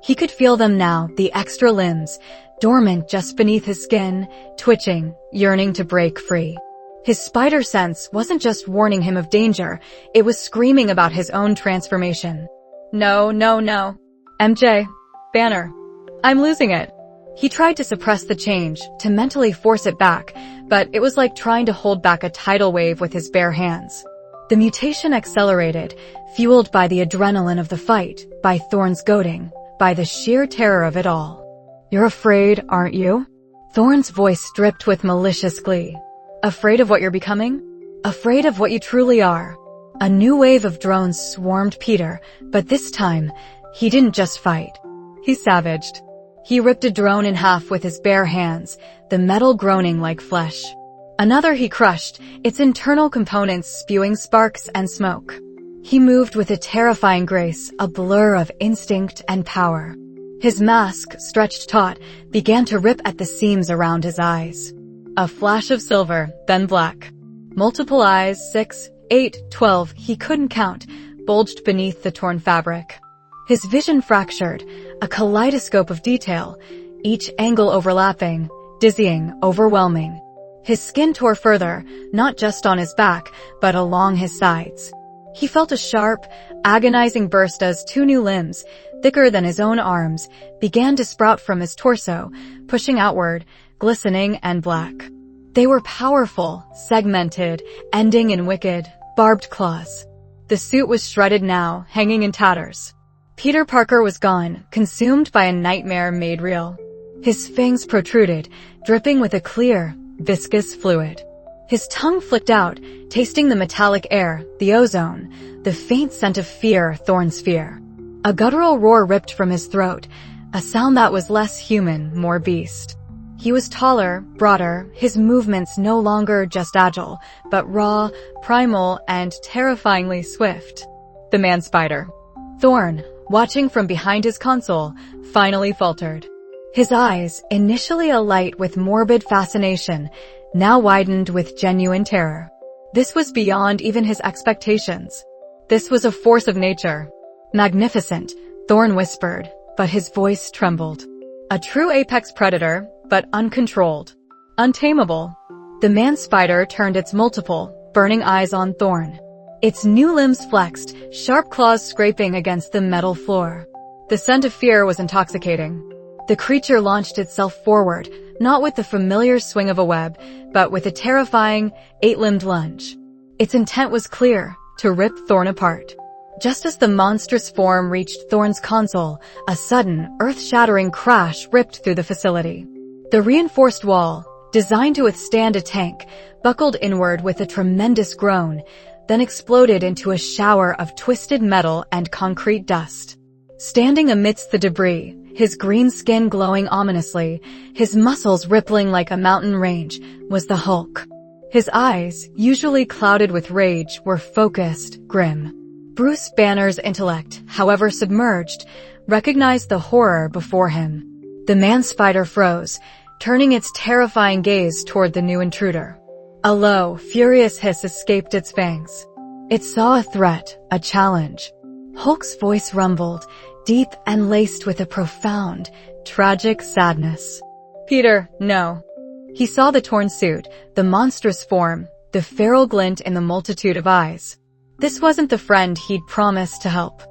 He could feel them now, the extra limbs, dormant just beneath his skin, twitching, yearning to break free. His spider sense wasn't just warning him of danger, it was screaming about his own transformation. No. MJ. Banner. I'm losing it. He tried to suppress the change, to mentally force it back, but it was like trying to hold back a tidal wave with his bare hands. The mutation accelerated, fueled by the adrenaline of the fight, by Thorne's goading, by the sheer terror of it all. You're afraid, aren't you? Thorne's voice dripped with malicious glee. Afraid of what you're becoming? Afraid of what you truly are. A new wave of drones swarmed Peter, but this time, he didn't just fight. He savaged. He ripped a drone in half with his bare hands, the metal groaning like flesh. Another he crushed, its internal components spewing sparks and smoke. He moved with a terrifying grace, a blur of instinct and power. His mask, stretched taut, began to rip at the seams around his eyes. A flash of silver, then black. Multiple eyes, 6, 8, 12, he couldn't count, bulged beneath the torn fabric. His vision fractured, a kaleidoscope of detail, each angle overlapping, dizzying, overwhelming. His skin tore further, not just on his back, but along his sides. He felt a sharp, agonizing burst as two new limbs, thicker than his own arms, began to sprout from his torso, pushing outward, glistening and black. They were powerful, segmented, ending in wicked, barbed claws. The suit was shredded now, hanging in tatters. Peter Parker was gone, consumed by a nightmare made real. His fangs protruded, dripping with a clear, viscous fluid. His tongue flicked out, tasting the metallic air, the ozone, the faint scent of fear, Thorne's fear. A guttural roar ripped from his throat, a sound that was less human, more beast. He was taller, broader, his movements no longer just agile, but raw, primal, and terrifyingly swift. The man-spider. Thorne, watching from behind his console, finally faltered. His eyes, initially alight with morbid fascination, now widened with genuine terror. This was beyond even his expectations. This was a force of nature. Magnificent, Thorne whispered, but his voice trembled. A true apex predator, but uncontrolled. Untamable. The man-spider turned its multiple, burning eyes on Thorne. Its new limbs flexed, sharp claws scraping against the metal floor. The scent of fear was intoxicating. The creature launched itself forward, not with the familiar swing of a web, but with a terrifying, 8-limbed lunge. Its intent was clear, to rip Thorne apart. Just as the monstrous form reached Thorne's console, a sudden, earth-shattering crash ripped through the facility. The reinforced wall, designed to withstand a tank, buckled inward with a tremendous groan, then exploded into a shower of twisted metal and concrete dust. Standing amidst the debris, his green skin glowing ominously, his muscles rippling like a mountain range, was the Hulk. His eyes, usually clouded with rage, were focused, grim. Bruce Banner's intellect, however submerged, recognized the horror before him. The man-spider froze, turning its terrifying gaze toward the new intruder. A low, furious hiss escaped its fangs. It saw a threat, a challenge. Hulk's voice rumbled, deep and laced with a profound, tragic sadness. "Peter, no." He saw the torn suit, the monstrous form, the feral glint in the multitude of eyes. This wasn't the friend he'd promised to help.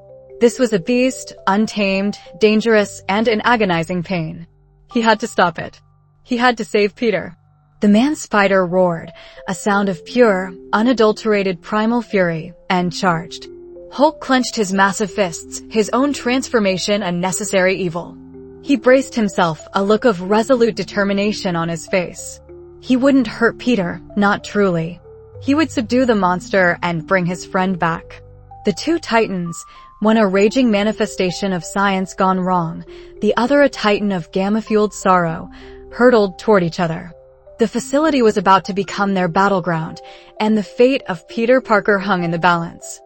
This was a beast, untamed, dangerous, and in agonizing pain. He had to stop it. He had to save Peter. The man-spider roared, a sound of pure, unadulterated primal fury, and charged. Hulk clenched his massive fists, his own transformation a necessary evil. He braced himself, a look of resolute determination on his face. He wouldn't hurt Peter, not truly. He would subdue the monster and bring his friend back. The two titans, one a raging manifestation of science gone wrong, the other a titan of gamma-fueled sorrow, hurtled toward each other. The facility was about to become their battleground, and the fate of Peter Parker hung in the balance.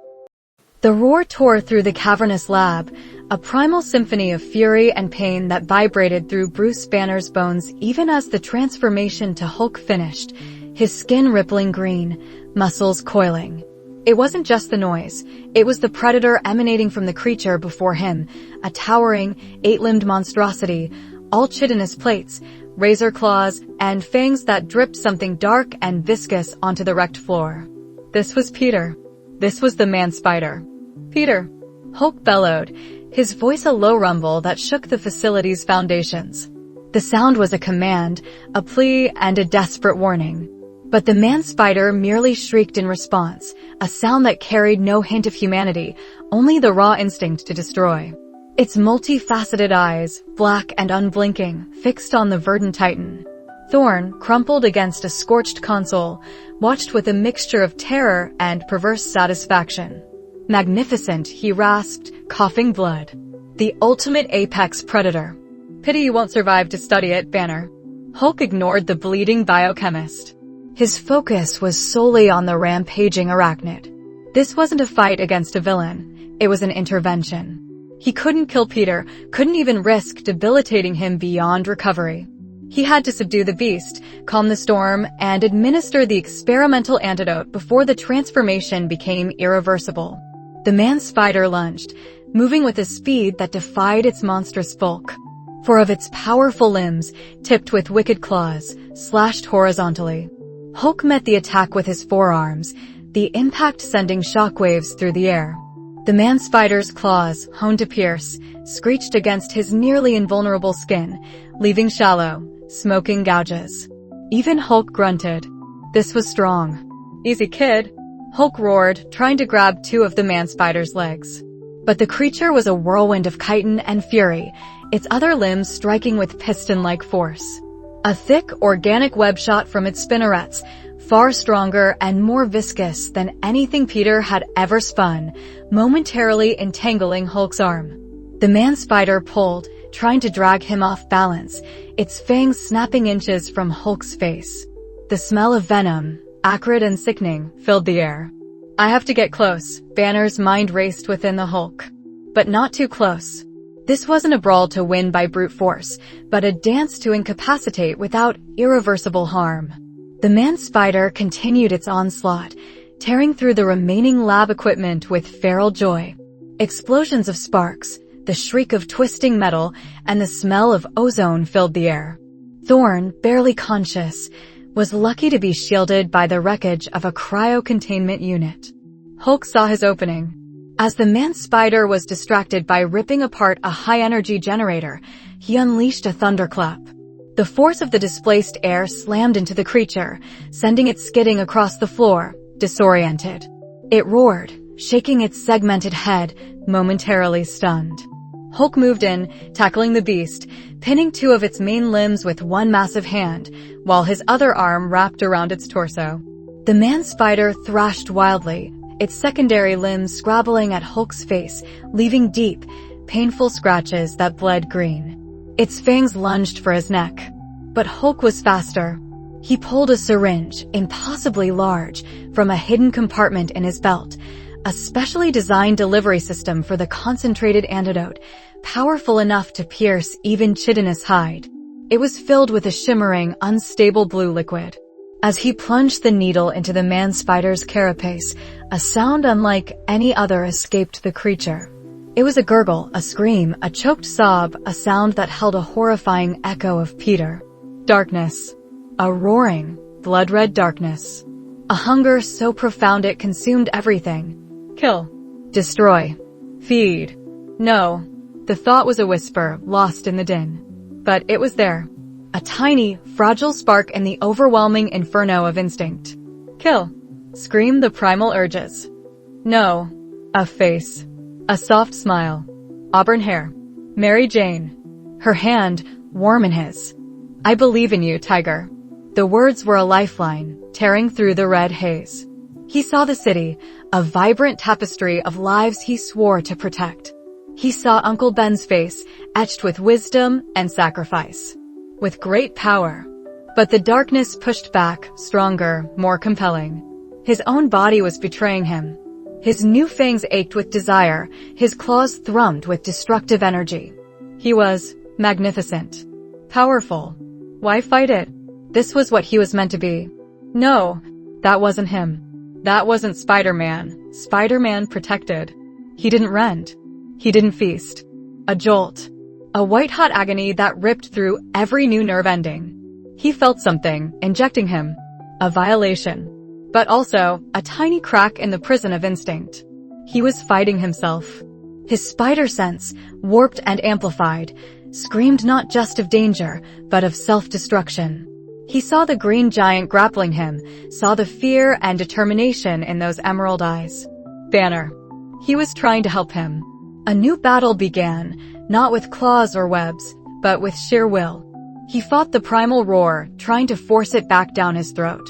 The roar tore through the cavernous lab, a primal symphony of fury and pain that vibrated through Bruce Banner's bones even as the transformation to Hulk finished, his skin rippling green, muscles coiling. It wasn't just the noise, it was the predator emanating from the creature before him, a towering, 8-limbed monstrosity, all chitinous plates, razor claws, and fangs that dripped something dark and viscous onto the wrecked floor. This was Peter. This was the man-spider. "Peter!" Hulk bellowed, his voice a low rumble that shook the facility's foundations. The sound was a command, a plea, and a desperate warning. But the man-spider merely shrieked in response, a sound that carried no hint of humanity, only the raw instinct to destroy. Its multifaceted eyes, black and unblinking, fixed on the verdant titan. Thorne, crumpled against a scorched console, watched with a mixture of terror and perverse satisfaction. "Magnificent," he rasped, coughing blood. "The ultimate apex predator. Pity you won't survive to study it, Banner." Hulk ignored the bleeding biochemist. His focus was solely on the rampaging arachnid. This wasn't a fight against a villain, it was an intervention. He couldn't kill Peter, couldn't even risk debilitating him beyond recovery. He had to subdue the beast, calm the storm, and administer the experimental antidote before the transformation became irreversible. The man-spider lunged, moving with a speed that defied its monstrous bulk. Four of its powerful limbs, tipped with wicked claws, slashed horizontally. Hulk met the attack with his forearms, the impact sending shockwaves through the air. The man-spider's claws, honed to pierce, screeched against his nearly invulnerable skin, leaving shallow, smoking gouges. Even Hulk grunted. This was strong. "Easy, kid," Hulk roared, trying to grab two of the man-spider's legs. But the creature was a whirlwind of chitin and fury, its other limbs striking with piston-like force. A thick, organic web shot from its spinnerets, far stronger and more viscous than anything Peter had ever spun, momentarily entangling Hulk's arm. The man-spider pulled, trying to drag him off balance, its fangs snapping inches from Hulk's face. The smell of venom, acrid and sickening, filled the air. "I have to get close," Banner's mind raced within the Hulk. But not too close. This wasn't a brawl to win by brute force, but a dance to incapacitate without irreversible harm. The man-spider continued its onslaught, tearing through the remaining lab equipment with feral joy. Explosions of sparks, the shriek of twisting metal, and the smell of ozone filled the air. Thorne, barely conscious, was lucky to be shielded by the wreckage of a cryo-containment unit. Hulk saw his opening. As the man-spider was distracted by ripping apart a high-energy generator, he unleashed a thunderclap. The force of the displaced air slammed into the creature, sending it skidding across the floor, disoriented. It roared, shaking its segmented head, momentarily stunned. Hulk moved in, tackling the beast, pinning two of its main limbs with one massive hand, while his other arm wrapped around its torso. The man-spider thrashed wildly, its secondary limbs scrabbling at Hulk's face, leaving deep, painful scratches that bled green. Its fangs lunged for his neck. But Hulk was faster. He pulled a syringe, impossibly large, from a hidden compartment in his belt, a specially designed delivery system for the concentrated antidote, powerful enough to pierce even chitinous hide. It was filled with a shimmering, unstable blue liquid. As he plunged the needle into the man-spider's carapace, a sound unlike any other escaped the creature. It was a gurgle, a scream, a choked sob, a sound that held a horrifying echo of Peter. Darkness. A roaring, blood-red darkness. A hunger so profound it consumed everything. Kill. Destroy. Feed. No. The thought was a whisper, lost in the din. But it was there. A tiny, fragile spark in the overwhelming inferno of instinct. Kill. Screamed the primal urges. No. A face. A soft smile. Auburn hair. Mary Jane. Her hand, warm in his. I believe in you, Tiger. The words were a lifeline, tearing through the red haze. He saw the city, a vibrant tapestry of lives he swore to protect. He saw Uncle Ben's face, etched with wisdom and sacrifice. With great power. But the darkness pushed back, stronger, more compelling. His own body was betraying him. His new fangs ached with desire, his claws thrummed with destructive energy. He was magnificent. Powerful. Why fight it? This was what he was meant to be. No, that wasn't him. That wasn't Spider-Man. Spider-Man protected. He didn't rend. He didn't feast. A jolt. A white-hot agony that ripped through every new nerve ending. He felt something, injecting him. A violation. But also, a tiny crack in the prison of instinct. He was fighting himself. His spider sense, warped and amplified, screamed not just of danger, but of self-destruction. He saw the green giant grappling him, saw the fear and determination in those emerald eyes. Banner. He was trying to help him. A new battle began, not with claws or webs, but with sheer will. He fought the primal roar, trying to force it back down his throat.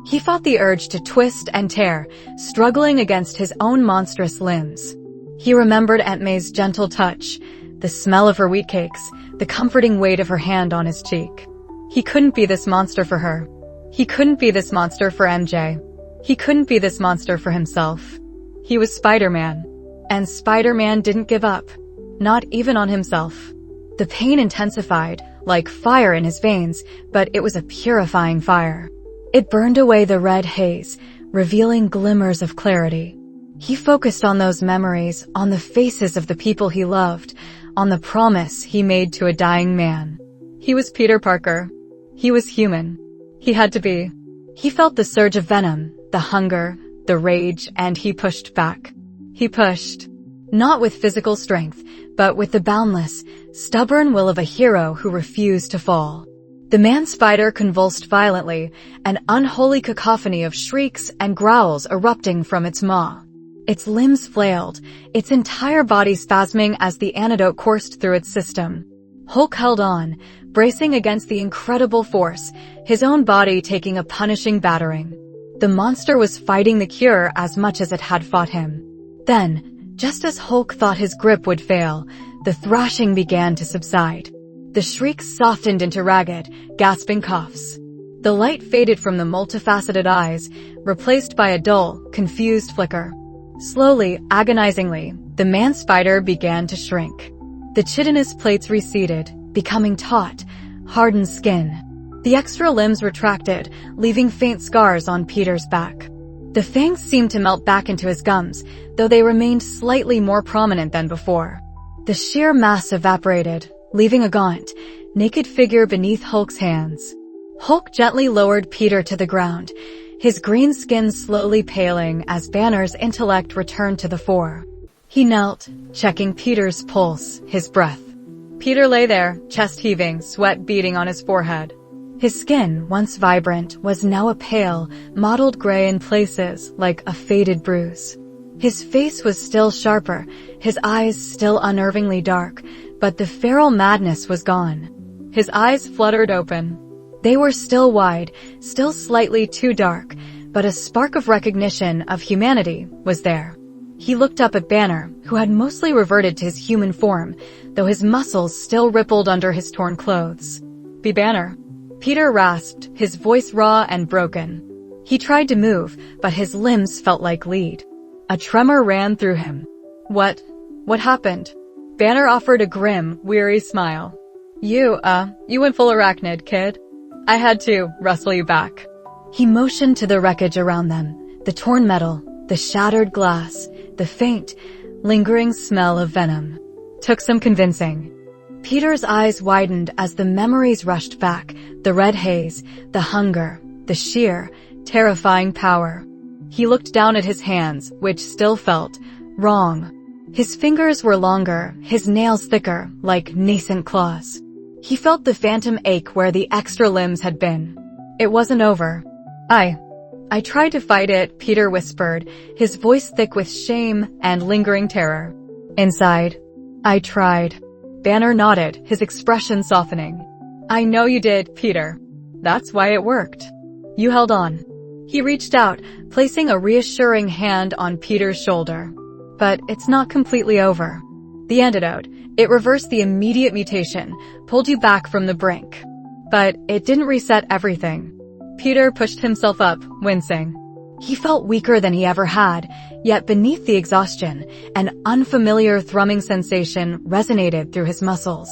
He fought the urge to twist and tear, struggling against his own monstrous limbs. He remembered Aunt May's gentle touch, the smell of her wheat cakes, the comforting weight of her hand on his cheek. He couldn't be this monster for her. He couldn't be this monster for MJ. He couldn't be this monster for himself. He was Spider-Man. And Spider-Man didn't give up. Not even on himself. The pain intensified, like fire in his veins, but it was a purifying fire. It burned away the red haze, revealing glimmers of clarity. He focused on those memories, on the faces of the people he loved, on the promise he made to a dying man. He was Peter Parker. He was human. He had to be. He felt the surge of venom, the hunger, the rage, and he pushed back. He pushed. Not with physical strength, but with the boundless, stubborn will of a hero who refused to fall. The man-spider convulsed violently, an unholy cacophony of shrieks and growls erupting from its maw. Its limbs flailed, its entire body spasming as the antidote coursed through its system. Hulk held on, bracing against the incredible force, his own body taking a punishing battering. The monster was fighting the cure as much as it had fought him. Then, just as Hulk thought his grip would fail, the thrashing began to subside. The shrieks softened into ragged, gasping coughs. The light faded from the multifaceted eyes, replaced by a dull, confused flicker. Slowly, agonizingly, the man-spider began to shrink. The chitinous plates receded, becoming taut, hardened skin. The extra limbs retracted, leaving faint scars on Peter's back. The fangs seemed to melt back into his gums, though they remained slightly more prominent than before. The sheer mass evaporated, leaving a gaunt, naked figure beneath Hulk's hands. Hulk gently lowered Peter to the ground, his green skin slowly paling as Banner's intellect returned to the fore. He knelt, checking Peter's pulse, his breath. Peter lay there, chest heaving, sweat beading on his forehead. His skin, once vibrant, was now a pale, mottled gray in places, like a faded bruise. His face was still sharper, his eyes still unnervingly dark, but the feral madness was gone. His eyes fluttered open. They were still wide, still slightly too dark, but a spark of recognition of humanity was there. He looked up at Banner, who had mostly reverted to his human form, though his muscles still rippled under his torn clothes. "Be Banner," Peter rasped, his voice raw and broken. He tried to move, but his limbs felt like lead. A tremor ran through him. What happened?" Banner offered a grim, weary smile. You went full arachnid, kid. I had to wrestle you back." He motioned to the wreckage around them, the torn metal, the shattered glass, the faint, lingering smell of venom. Took some convincing. Peter's eyes widened as the memories rushed back, the red haze, the hunger, the sheer, terrifying power. He looked down at his hands, which still felt wrong. His fingers were longer, his nails thicker, like nascent claws. He felt the phantom ache where the extra limbs had been. It wasn't over. I tried to fight it, Peter whispered, his voice thick with shame and lingering terror. Inside, I tried. Banner nodded, his expression softening. I know you did, Peter. That's why it worked. You held on. He reached out, placing a reassuring hand on Peter's shoulder. But it's not completely over. The antidote, it reversed the immediate mutation, pulled you back from the brink. But it didn't reset everything. Peter pushed himself up, wincing. He felt weaker than he ever had, yet beneath the exhaustion, an unfamiliar thrumming sensation resonated through his muscles.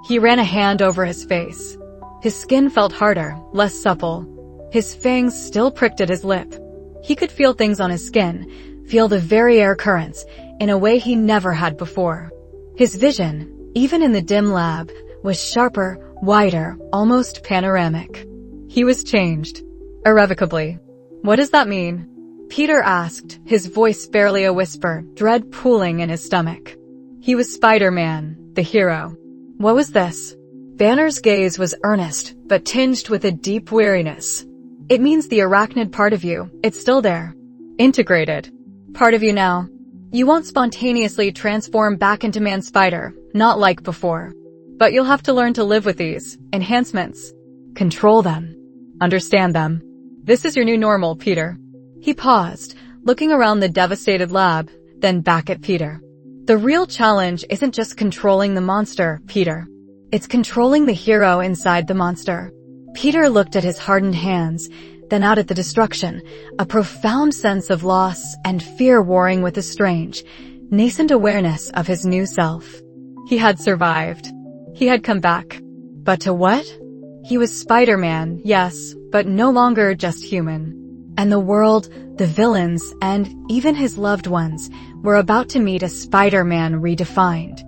He ran a hand over his face. His skin felt harder, less supple. His fangs still pricked at his lip. He could feel things on his skin, feel the very air currents, in a way he never had before. His vision, even in the dim lab, was sharper, wider, almost panoramic. He was changed. Irrevocably. What does that mean? Peter asked, his voice barely a whisper, dread pooling in his stomach. He was Spider-Man, the hero. What was this? Banner's gaze was earnest, but tinged with a deep weariness. It means the arachnid part of you, it's still there. Integrated. Part of you now. You won't spontaneously transform back into man-spider, not like before. But you'll have to learn to live with these enhancements. Control them. Understand them. This is your new normal, Peter. He paused, looking around the devastated lab, then back at Peter. The real challenge isn't just controlling the monster, Peter. It's controlling the hero inside the monster. Peter looked at his hardened hands, then out at the destruction, a profound sense of loss and fear warring with a strange, nascent awareness of his new self. He had survived. He had come back. But to what? He was Spider-Man, yes, but no longer just human. And the world, the villains, and even his loved ones were about to meet a Spider-Man redefined.